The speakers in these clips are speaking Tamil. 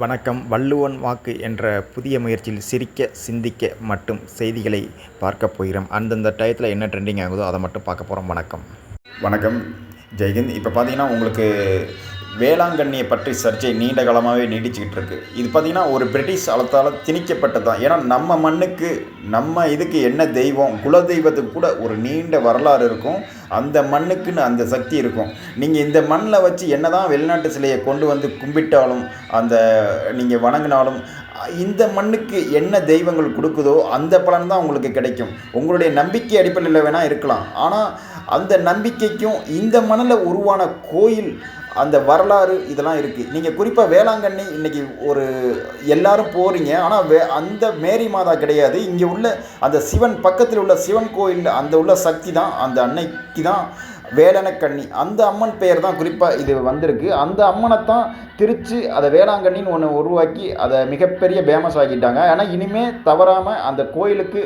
வணக்கம். வள்ளுவன் வாக்கு என்ற புதிய முயற்சியில் சிரிக்க, சிந்திக்க மட்டும் செய்திகளை பார்க்கப் போகிறோம். அந்தந்த டயத்தில் என்ன ட்ரெண்டிங் ஆகுதோ அதை மட்டும் பார்க்க போகிறோம். வணக்கம். வணக்கம். ஜெய்ஹிந்த். இப்போ பார்த்தீங்கன்னா உங்களுக்கு வேளாங்கண்ணியை பற்றி சர்ச்சை நீண்ட காலமாகவே நீடிச்சுக்கிட்டு இருக்கு. இது பார்த்திங்கன்னா ஒரு பிரிட்டிஷ் அளத்தால் திணிக்கப்பட்டது தான். ஏன்னா நம்ம மண்ணுக்கு நம்ம இதுக்கு என்ன தெய்வம், குலதெய்வத்துக்கு கூட ஒரு நீண்ட வரலாறு இருக்கும். அந்த மண்ணுக்குன்னு அந்த சக்தி இருக்கும். நீங்கள் இந்த மண்ணில் வச்சு என்ன தான் வெளிநாட்டு சிலையை கொண்டு வந்து கும்பிட்டாலும், அந்த நீங்கள் வணங்கினாலும், இந்த மண்ணுக்கு என்ன தெய்வங்கள் கொடுக்குதோ அந்த பலன் தான் உங்களுக்கு கிடைக்கும். உங்களுடைய நம்பிக்கை அடிப்படையில் வேணால் இருக்கலாம். ஆனால் அந்த நம்பிக்கைக்கும் இந்த மண்ணில் உருவான கோயில் அந்த வரலாறு இதெல்லாம் இருக்குது. நீங்கள் குறிப்பாக வேளாங்கண்ணி இன்றைக்கி ஒரு எல்லாரும் போகிறீங்க. ஆனால் அந்த மேரி மாதா கிடையாது. இங்கே உள்ள அந்த சிவன் பக்கத்தில் உள்ள சிவன் கோயில் அந்த உள்ள சக்தி தான், அந்த அன்னைக்கு தான் வேலனக்கண்ணி. அந்த அம்மன் பெயர் தான் குறிப்பாக இது வந்திருக்கு. அந்த அம்மனைத்தான் திருச்சி அதை வேளாங்கண்ணின்னு ஒன்று உருவாக்கி அதை மிகப்பெரிய ஃபேமஸ் ஆக்கிட்டாங்க. ஆனால் இனிமேல் தவறாமல் அந்த கோயிலுக்கு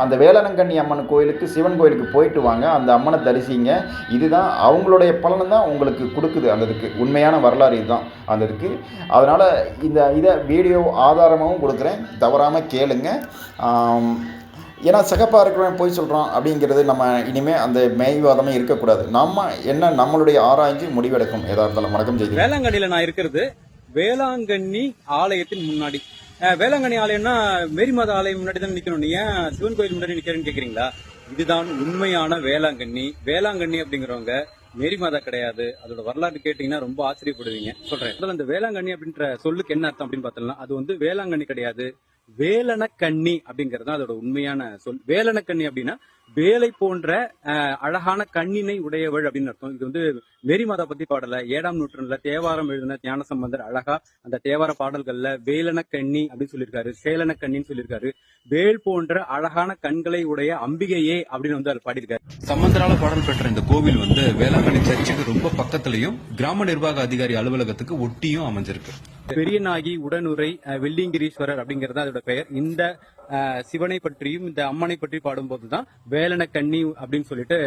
அந்த வேலனங்கண்ணி அம்மன் கோயிலுக்கு, சிவன் கோயிலுக்கு போயிட்டு வாங்க. அந்த அம்மனை தரிசிங்க. இதுதான் அவங்களுடைய பலனை தான் உங்களுக்கு கொடுக்குது. அந்த இதுக்கு உண்மையான வரலாறு இதுதான் அந்த இதுக்கு. அதனால் இதை வீடியோ ஆதாரமாகவும் கொடுக்குறேன். தவறாமல் கேளுங்க. ஏன்னா சிகப்பாக இருக்கிறவன் போய் சொல்கிறான் அப்படிங்கிறது நம்ம இனிமேல் அந்த மெய்வாதமே இருக்கக்கூடாது. நம்ம என்ன நம்மளுடைய ஆராய்ச்சி முடிவெடுக்கும் எதாக இருந்தாலும். வணக்கம். செய்தி வேளாங்கண்ணியில் நான் இருக்கிறது வேளாங்கண்ணி ஆலயத்தின் முன்னாடி. வேளாங்கண்ணி ஆலயம்னா மேரி மாதா ஆலயம் முன்னாடி தான் நிக்கணும். நீ ஏன் சிவன் கோயில் முன்னாடி நிக்கிறேன்னு கேக்குறீங்களா? இதுதான் உண்மையான வேளாங்கண்ணி. வேளாங்கண்ணி அப்படிங்கிறவங்க மேரி மாதா கிடையாது. அதோட வரலாறு கேட்டீங்கன்னா ரொம்ப ஆச்சரியப்படுவீங்க. சொல்றேன். அந்த வேளாங்கண்ணி அப்படின்ற சொல்லுக்கு என்ன அர்த்தம் அப்படின்னு பார்த்தோம்னா, அது வந்து வேளாங்கண்ணி கிடையாது, வேலனக்கண்ணி அப்படிங்கிறது தான் அதோட உண்மையான சொல். வேலனக்கண்ணி அப்படின்னா வேலை போன்ற அழகான கண்ணினை உடையவள் அப்படின்னு அர்த்தம். இது வந்து மேரி மாதா பத்தி பாடல. 7ஆம் நூற்றாண்டுல தேவாரம் எழுதின ஞானசம்பந்தர் அழகா அந்த தேவார பாடல்கள்ல வேலனக்கண்ணி அப்படின்னு சொல்லியிருக்காரு, சேலனக்கண்ணின்னு சொல்லியிருக்காரு. வேல் போன்ற அழகான கண்களை உடைய அம்பிகையே அப்படின்னு வந்து அது பாடியிருக்காரு. சம்பந்தரால பாடல் பெற்ற இந்த கோவில் வந்து வேளாங்கண்ணி சர்ச்சுக்கு ரொம்ப பக்கத்திலையும் கிராம நிர்வாக அதிகாரி அலுவலகத்துக்கு ஒட்டியும் அமைஞ்சிருக்கு. பெரியநாகி உடனுரை வெள்ளிங்கிரீஸ்வரர் அப்படிங்கறது அதோட பெயர். இந்த சிவனை பற்றியும் இந்த அம்மனை பற்றி பாடும்போதுதான் வேலனக்கண்ணி அப்படின்னு சொல்லிட்டு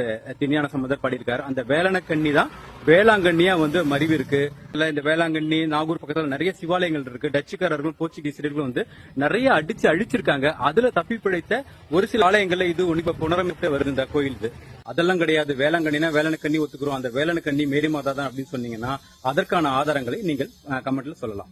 திருஞான சம்பந்தர் பாடியிருக்காரு. அந்த வேலனக்கண்ணி தான் வேளாங்கண்ணியா வந்து மறிவு இருக்கு. இந்த வேளாங்கண்ணி நாகூர் பக்கத்துல நிறைய சிவாலயங்கள் இருக்கு. டச்சுக்காரர்கள் போர்ச்சுகீசியர்கள் வந்து நிறைய அழிச்சிருக்காங்க. அதுல தப்பி பிழைத்த ஒரு சில ஆலயங்கள்ல இது இப்ப புனரமைப்பு வருது இந்த கோயில். அதெல்லாம் கிடையாது. வேளாங்கண்ணினா வேலனக்கண்ணி ஒத்துக்கிறோம், அந்த வேலனக்கண்ணி மேரி மாதா தான் அப்படின்னு சொன்னீங்கன்னா அதற்கான ஆதாரங்களை நீங்கள் கமெண்ட்ல சொல்லலாம்.